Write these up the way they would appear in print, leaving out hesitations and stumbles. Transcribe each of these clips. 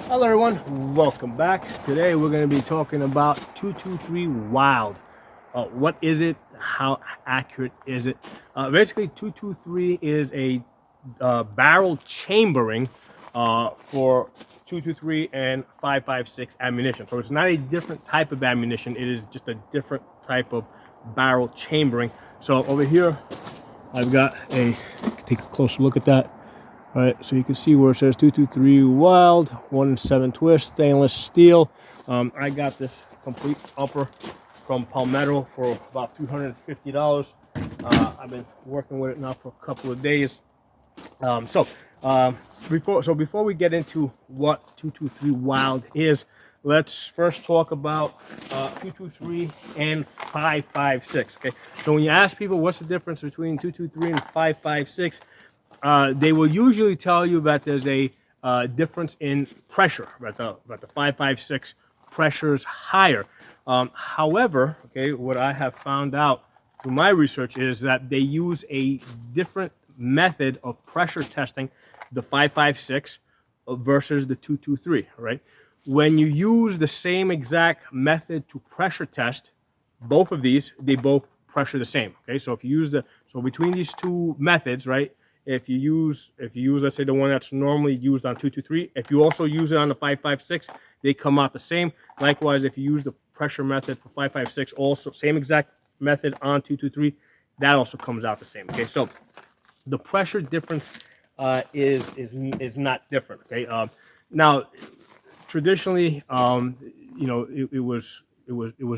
Hello everyone, welcome back. Today we're going to be talking about 223 Wylde. What is it? How accurate is it? Basically, 223 is a barrel chambering for 223 and 5.56 ammunition. So it's not a different type of ammunition, it is just a different type of barrel chambering. So over here I've got take a closer look at that. All right, so you can see where it says 223 Wylde, 1-7 twist, stainless steel. I got this complete upper from Palmetto for about $250. I've been working with it now for a couple of days. Before we get into what 223 Wylde is, let's first talk about 223 and 5.56. Okay, so when you ask people what's the difference between 223 and 5.56, they will usually tell you that there's a difference in pressure, that the 5.56 pressure is higher. However, okay, what I have found out through my research is that they use a different method of pressure testing the 5.56 versus the 223, right? When you use the same exact method to pressure test both of these, they both pressure the same. Okay, so if you use between these two methods, right? If you use let's say the one that's normally used on 223, if you also use it on the 5.56, they come out the same. Likewise, if you use the pressure method for 5.56, also same exact method on 223, that also comes out the same. Okay, so the pressure difference is not different. Okay, now traditionally, it was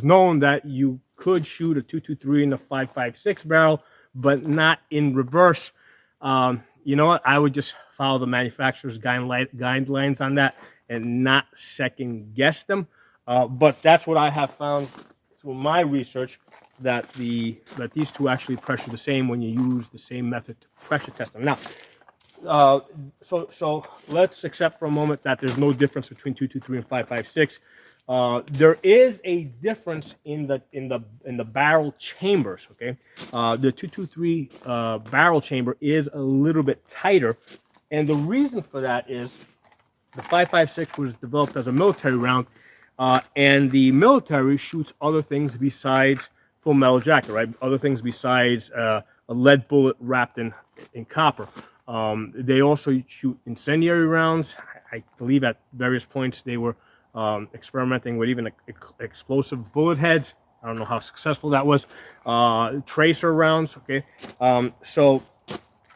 known that you could shoot a 223 in the 5.56 barrel, but not in reverse. You know what? I would just follow the manufacturer's guidelines on that and not second guess them. But that's what I have found through my research, that these two actually pressure the same when you use the same method to pressure test them. Now, so let's accept for a moment that there's no difference between 223 and 5.56. There is a difference in the barrel chambers. Okay, the 223 barrel chamber is a little bit tighter, and the reason for that is the 5.56 was developed as a military round, and the military shoots other things besides full metal jacket, right? Other things besides a lead bullet wrapped in copper. They also shoot incendiary rounds. I believe at various points they were experimenting with even explosive bullet heads. I don't know how successful that was. Tracer rounds. Okay, so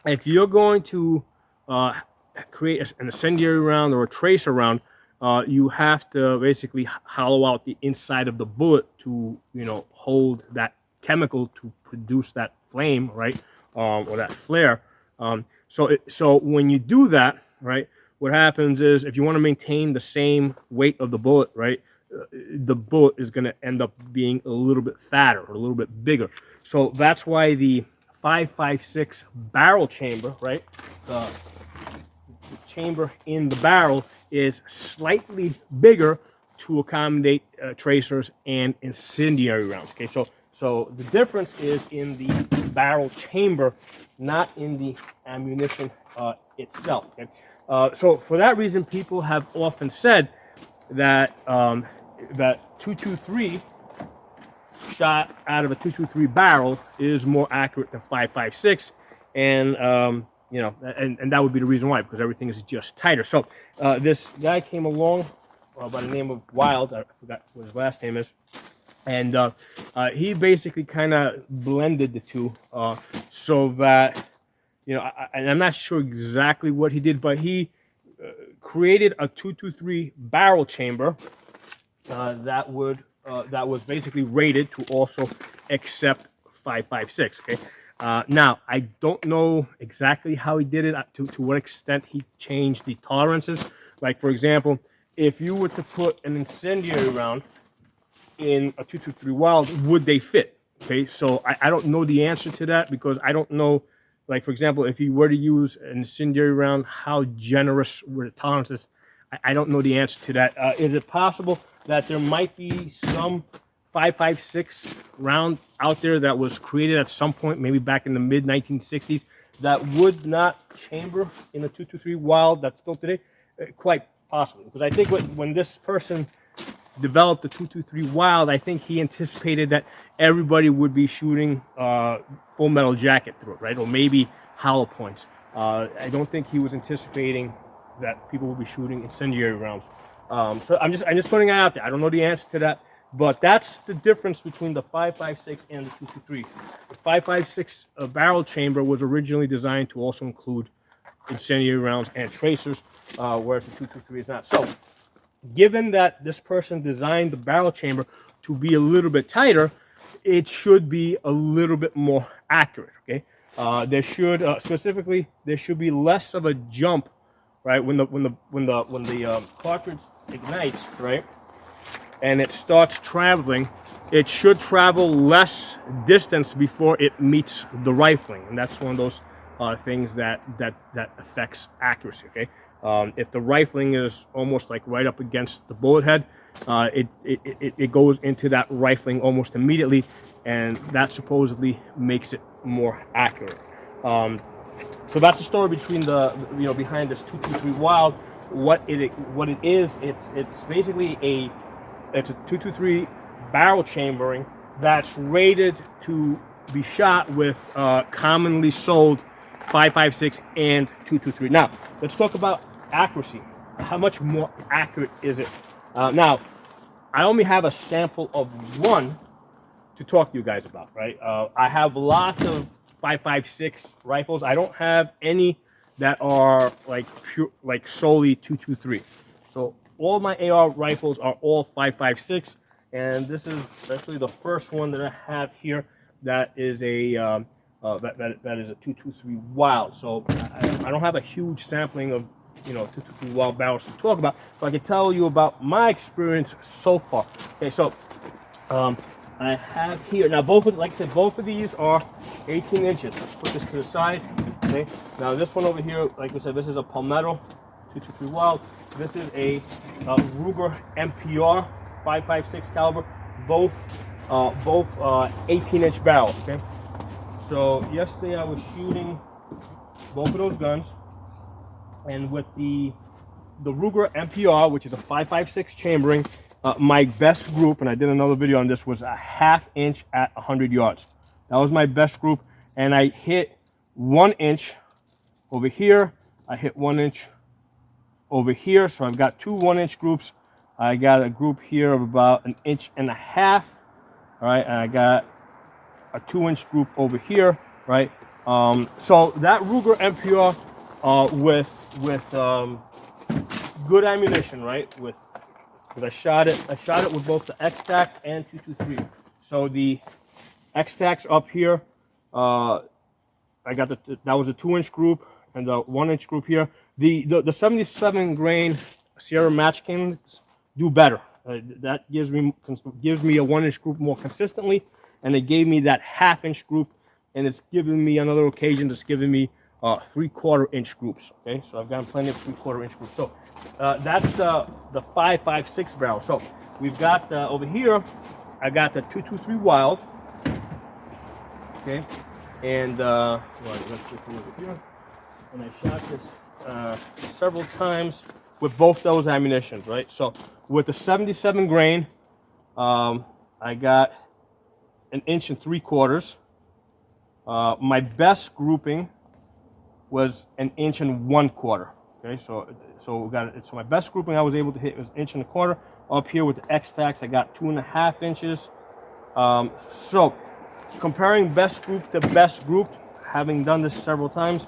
if you're going to create an incendiary round or a tracer round, you have to basically hollow out the inside of the bullet to hold that chemical to produce that flame, right, or that flare. So when you do that, right, what happens is if you want to maintain the same weight of the bullet, right, the bullet is going to end up being a little bit fatter or a little bit bigger. So that's why the 5.56 barrel chamber, right, the chamber in the barrel is slightly bigger to accommodate tracers and incendiary rounds. Okay, so the difference is in the barrel chamber, not in the ammunition itself. Okay? So for that reason, people have often said that that 223 shot out of a 223 barrel is more accurate than 5.56, and and that would be the reason why, because everything is just tighter. So this guy came along by the name of Wylde. I forgot what his last name is. And he basically kind of blended the two, so that, and I'm not sure exactly what he did, but he created a 223 barrel chamber that was basically rated to also accept 5.56. Okay. Now, I don't know exactly how he did it, to what extent he changed the tolerances. Like, for example, if you were to put an incendiary round in a 223 Wylde, would they fit? Okay, so I don't know the answer to that, because I don't know, like, for example, if you were to use an incendiary round, how generous were the tolerances? I don't know the answer to that. Is it possible that there might be some 5.56 round out there that was created at some point, maybe back in the mid 1960s, that would not chamber in a 223 Wylde that's built today? Quite possibly. Because I think when this person developed the 223 Wylde, I think he anticipated that everybody would be shooting Full Metal Jacket through it, right? Or maybe hollow points. I don't think he was anticipating that people would be shooting incendiary rounds. So I'm just putting it out there. I don't know the answer to that, but that's the difference between the 5.56 and the 223. The 5.56 barrel chamber was originally designed to also include incendiary rounds and tracers, whereas the 223 is not. So, given that this person designed the barrel chamber to be a little bit tighter, it should be a little bit more accurate. Okay, there should specifically there should be less of a jump, right? When the cartridge ignites, right, and it starts traveling, it should travel less distance before it meets the rifling, and that's one of those things that affects accuracy. Okay, if the rifling is almost like right up against the bullet head, it goes into that rifling almost immediately, and that supposedly makes it more accurate. So that's the story between behind this 223 Wylde. What it is, it's basically it's a 223 barrel chambering that's rated to be shot with commonly sold 5.56 and 223. Now, let's talk about accuracy. How much more accurate is it? Now, I only have a sample of one to talk to you guys about, right? I have lots of 5.56 rifles. I don't have any that are like solely 223. So all my AR rifles are all 5.56, and this is actually the first one that I have here that is a that is a 223 Wylde. So I don't have a huge sampling of 223 Wylde barrels to talk about, but I can tell you about my experience so far. Okay, so I have here now like I said, both of these are 18 inches. Let's put this to the side. Okay, now this one over here, like I said, this is a Palmetto 223 Wylde. This is a Ruger MPR 5.56 caliber. Both 18-inch barrels. Okay. So yesterday I was shooting both of those guns, and with the Ruger MPR, which is a 5.56 chambering, my best group, and I did another video on this, was a 1/2 inch at 100 yards. That was my best group, and I hit 1 inch over here. I hit 1 inch over here, so I've got two 1-inch groups. I got a group here of about 1.5 inches. All right, and I got a 2-inch group over here, right? So that Ruger MPR with good ammunition, right? I shot it with both the X-Tacs and 223. So the X-Tacs up here, I got that was a 2-inch group, and the 1-inch group here. The 77 grain Sierra Match Kings do better. That gives me a 1-inch group more consistently, and it gave me that 1/2 inch group, and it's given me another occasion that's given me 3/4 inch groups. Okay, so I've gotten plenty of 3/4 inch groups. So that's the 5.56 barrel. So we've got over here, I got the 223 Wylde. Okay, and let's take a look at here. And I shot this several times with both those ammunitions, right? So with the 77 grain, I got 1.75 inches. My best grouping was 1.25 inches. Okay, so my best grouping I was able to hit was 1.25 inches. Up here with the X-Tacs, I got 2.5 inches. So comparing best group to best group, having done this several times,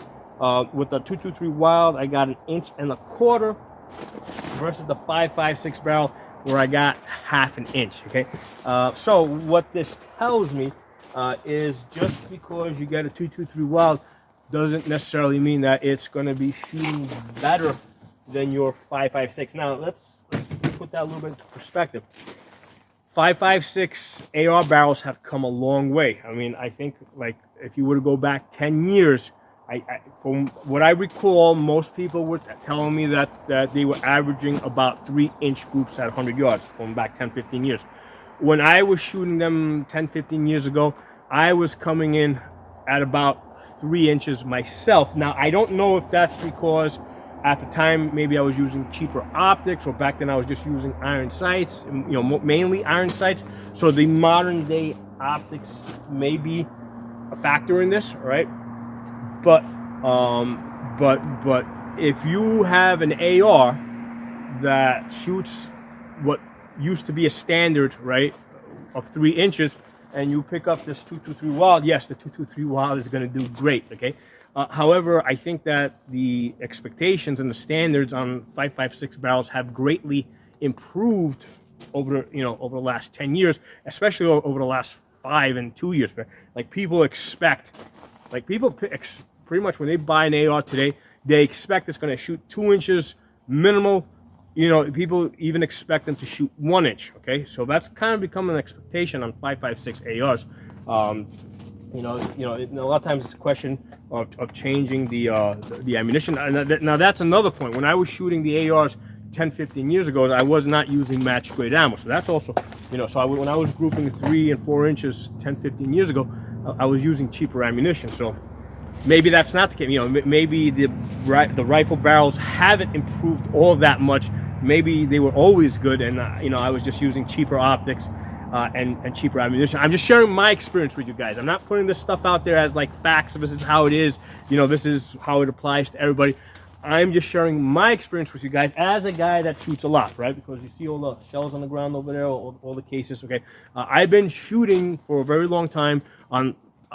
with the 223 Wylde, I got 1.25 inches versus the 5.56 barrel, where I got 1/2 inch. Okay, so what this tells me is just because you get a 223 Wylde doesn't necessarily mean that it's going to be shooting better than your 5.56. Now let's put that a little bit into perspective. 5.56 AR barrels have come a long way. I mean, I think like if you were to go back 10 years, from what I recall, most people were telling me that they were averaging about 3-inch groups at 100 yards from back 10-15 years. When I was shooting them 10-15 years ago, I was coming in at about 3 inches myself. Now, I don't know if that's because At the time, maybe I was using cheaper optics, or back then I was just using iron sights, mainly iron sights. So the modern day optics may be a factor in this, right? But if you have an AR that shoots what used to be a standard, right, of 3 inches, and you pick up this 223 Wylde, yes, the 223 Wylde is going to do great, okay? However, I think that the expectations and the standards on 5.56 barrels have greatly improved over over the last 10 years, especially over the last 5 and 2 years. Like people expect, pretty much when they buy an AR today, they expect it's going to shoot 2 inches minimal. People even expect them to shoot 1 inch. Okay, so that's kind of become an expectation on 5.56 ARs. A lot of times it's a question of changing the ammunition. Now that's another point. When I was shooting the ARs 10, 15 years ago, I was not using match grade ammo. So that's also, so when I was grouping 3 and 4 inches 10, 15 years ago, I was using cheaper ammunition. So maybe that's not the case. Maybe the rifle barrels haven't improved all that much. Maybe they were always good, and I was just using cheaper optics and cheaper ammunition. I'm just sharing my experience with you guys. I'm not putting this stuff out there as like facts. This is how it is. This is how it applies to everybody. I'm just sharing my experience with you guys as a guy that shoots a lot, right? Because you see all the shells on the ground over there, all the cases. Okay, I've been shooting for a very long time on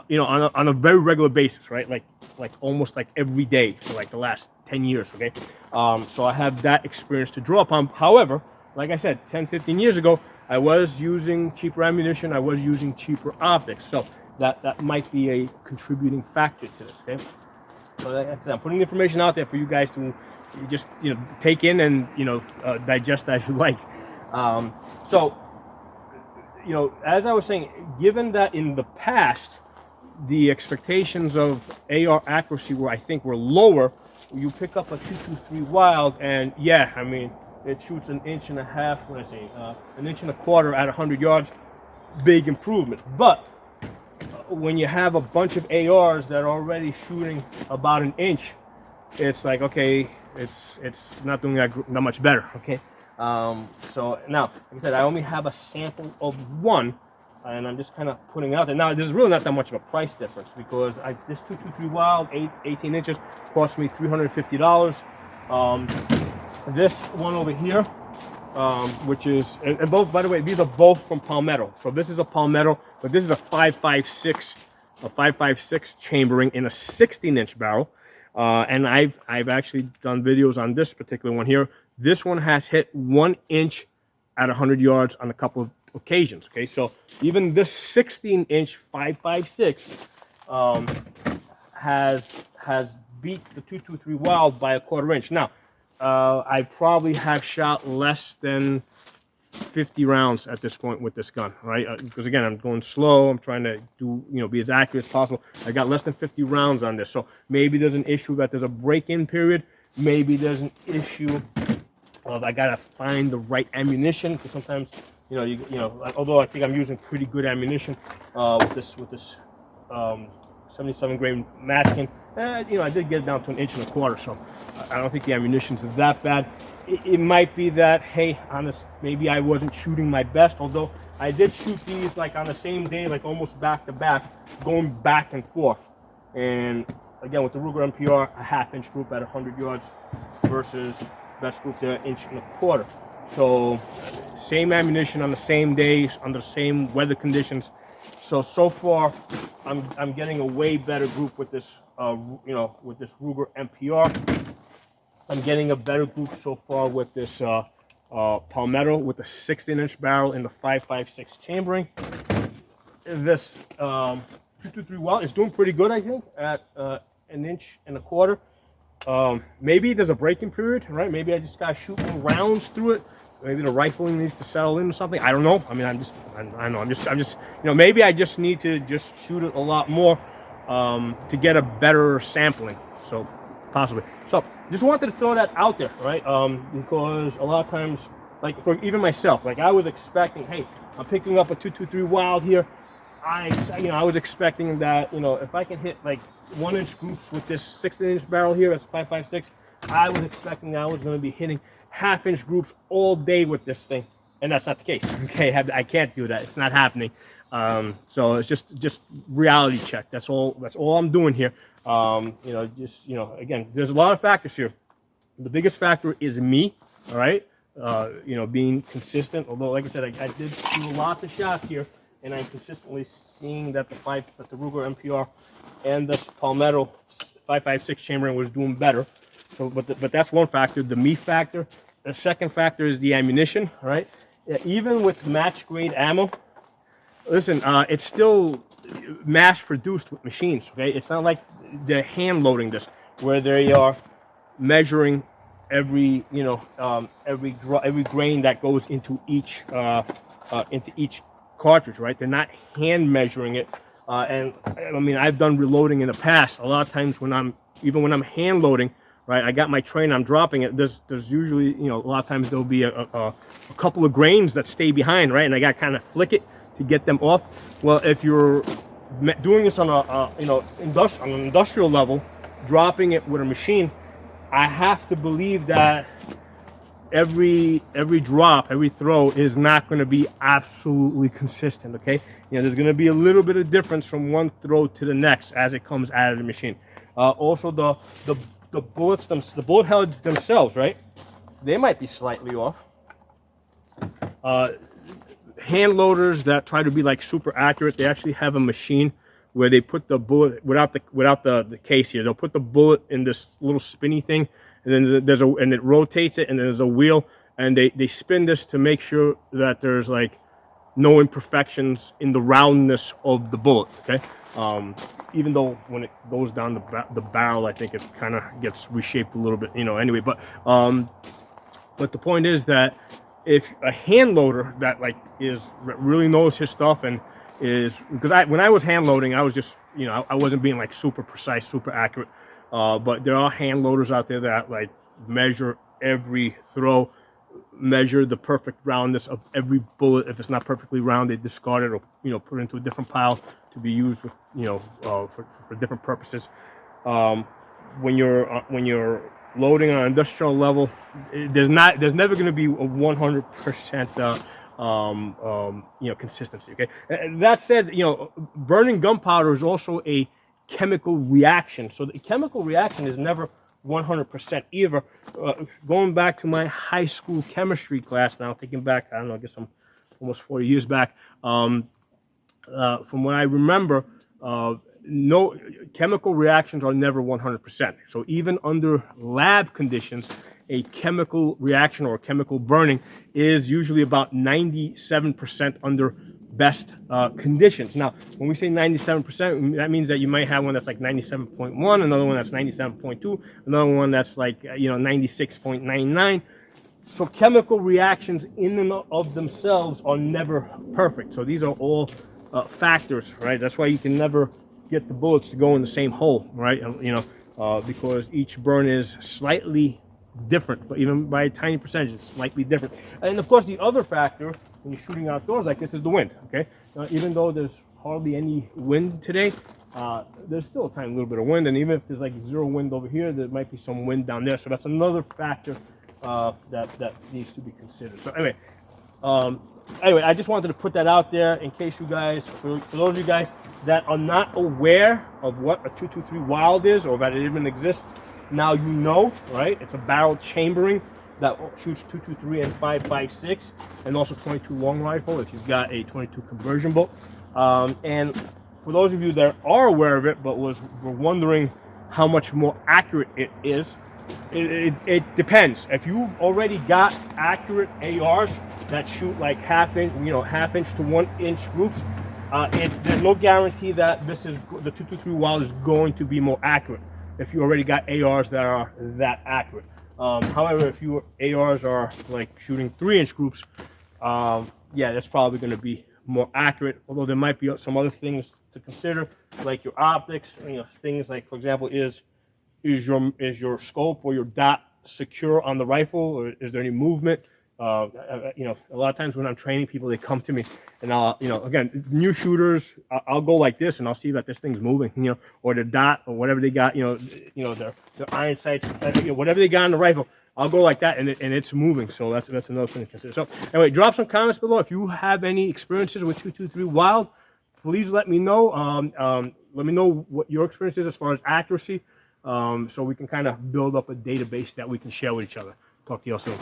a very regular basis, right? Like almost like every day for like the last 10 years, okay? So I have that experience to draw upon. However, like I said, 10, 15 years ago, I was using cheaper ammunition. I was using cheaper optics. So that might be a contributing factor to this, okay? So like I said, I'm putting the information out there for you guys to just, take in and, digest as you like. So, as I was saying, given that in the past, the expectations of AR accuracy were lower, you pick up a 223 Wylde, and yeah, I mean, it shoots 1.5 inches, what I say, 1.25 inches at 100 yards, big improvement. But when you have a bunch of ARs that are already shooting about 1 inch, it's like, okay, it's not doing that much better, okay? So now, like I said, I only have a sample of one, and I'm just kind of putting it out there. Now, there's really not that much of a price difference, because this 223 Wylde 18 inches cost me $350. This one over here, which is, and both, by the way, these are both from Palmetto. So this is a Palmetto, but this is a 5.56 chambering in a 16-inch barrel. And I've actually done videos on this particular one here. This one has hit 1 inch at 100 yards on a couple of occasions. Okay, so even this 16-inch 5.56 has beat the 223 Wylde by 1/4 inch. Now, I probably have shot less than 50 rounds at this point with this gun, right? Because again, I'm going slow. I'm trying to do, be as accurate as possible. I got less than 50 rounds on this. So maybe there's an issue that there's a break-in period. Maybe there's an issue of I gotta find the right ammunition, because sometimes, although I think I'm using pretty good ammunition with this 77 grain matchkin, I did get it down to 1.25 inches. So I don't think the ammunition's that bad. It might be that, hey, maybe I wasn't shooting my best, although I did shoot these like on the same day, like almost back to back, going back and forth. And again, with the Ruger MPR, a 1/2 inch group at 100 yards versus best group there, 1.25 inches. So same ammunition on the same days, under the same weather conditions. So far, I'm getting a way better group with this, with this Ruger MPR. I'm getting a better group so far with this Palmetto with the 16-inch barrel in the 5.56 chambering. This 223 Wylde is doing pretty good, I think, at 1.25 inches. Maybe there's a break-in period, right? Maybe I just gotta shoot more rounds through it. Maybe the rifling needs to settle in or something. I don't know. I mean, I'm just, maybe I just need to just shoot it a lot more to get a better sampling. So possibly. So just wanted to throw that out there, right? Because a lot of times, like for even myself, like I was expecting, hey, I'm picking up a 223 Wylde here. I was expecting that, if I can hit like 1 inch groups with this 16-inch barrel here, that's 5.56, I was expecting I was going to be hitting half-inch groups all day with this thing, and that's not the case. Okay, I can't do that. It's not happening. So it's just reality check. That's all. That's all I'm doing here. Again, there's a lot of factors here. The biggest factor is me. All right. Being consistent. Although, like I said, I did do lots of shots here, and I'm consistently seeing that the Ruger MPR and the Palmetto 5.56 chambering was doing better. So, but that's one factor. The me factor. The second factor is the ammunition. All right. Even with match grade ammo, listen, it's still mass produced with machines. Okay, it's not like they're hand loading this, where they are measuring every every grain that goes into each cartridge. Right, they're not hand measuring it. And I mean, I've done reloading in the past. A lot of times when I'm hand loading, right, I got my train, I'm dropping it. There's usually, a lot of times there'll be a couple of grains that stay behind, right, and I got to kind of flick it to get them off. Well, if you're doing this on an industrial level, dropping it with a machine, I have to believe that every drop, every throw is not going to be absolutely consistent. Okay, there's going to be a little bit of difference from one throw to the next as it comes out of the machine. Also, the bullets, the bullet heads themselves, right? They might be slightly off. Hand loaders that try to be like super accurate, they actually have a machine where they put the bullet without the case here. They'll put the bullet in this little spinny thing, and then and it rotates it, and there's a wheel, and they spin this to make sure that there's like no imperfections in the roundness of the bullet. Okay, even though when it goes down the barrel, I think it kind of gets reshaped a little bit. Anyway, but the point is that if a hand loader that really knows his stuff and is, because when I was hand loading, I was just, I wasn't being like super precise, super accurate. But there are hand loaders out there that like measure every throw, measure the perfect roundness of every bullet. If it's not perfectly round, they discard it or put it into a different pile to be used with for different purposes. When you're loading on an industrial level, there's never going to be a 100% consistency. Okay. That said, burning gunpowder is also a chemical reaction. So the chemical reaction is never 100% either. Going back to my high school chemistry class now, thinking back, I don't know, I guess I'm almost 40 years back. From what I remember, no chemical reactions are never 100%. So even under lab conditions, a chemical reaction or chemical burning is usually about 97% under best conditions. Now, when we say 97%, that means that you might have one that's like 97.1, another one that's 97.2, another one that's like 96.99. So chemical reactions in and of themselves are never perfect. So these are all factors, right? That's why you can never get the bullets to go in the same hole, right? Because each burn is slightly different, but even by a tiny percentage, it's slightly different. And of course, the other factor when you're shooting outdoors like this is the wind. Okay, even though there's hardly any wind today, there's still a tiny little bit of wind, and even if there's like zero wind over here, there might be some wind down there. So that's another factor that needs to be considered. So anyway, I just wanted to put that out there in case you guys, for those of you guys that are not aware of what a 223 Wylde is or that it even exists, now you know, right? It's a barrel chambering that shoots 223 and 5.56, and also 22 long rifle if you've got a 22 conversion bolt. And for those of you that are aware of it but were wondering how much more accurate it is, it depends. If you've already got accurate ARs that shoot like half inch to 1 inch groups, there's no guarantee that the 223 Wylde is going to be more accurate if you already got ARs that are that accurate. However, if your ARs are like shooting 3-inch groups, yeah, that's probably going to be more accurate. Although there might be some other things to consider, like your optics. Things like, for example, is your scope or your dot secure on the rifle, or is there any movement? You know, a lot of times when I'm training people, they come to me and I'll, you know, again, new shooters, I'll go like this and I'll see that this thing's moving, you know, or the dot or whatever they got, you know, their iron sights, you know, whatever they got on the rifle. I'll go like that and it's moving. So that's another thing to consider. So anyway, drop some comments below if you have any experiences with 223 Wylde. Please let me know. Let me know what your experience is as far as accuracy, so we can kind of build up a database that we can share with each other. Talk to you all soon.